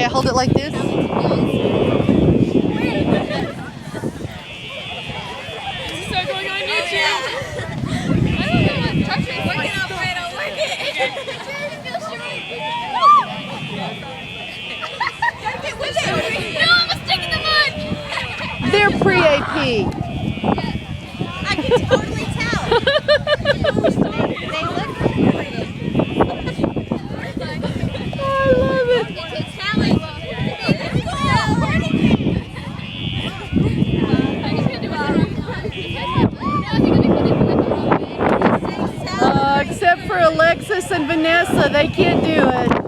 Okay, hold it like this. Is this still going on YouTube? I don't know. Touch it. Work it, Alfredo. Work it. Get with it. No, I'm a stick in the mud. They're pre-AP. I can totally tell. They look pretty. I love it. It's talent. Except for Alexis and Vanessa, they can't do it.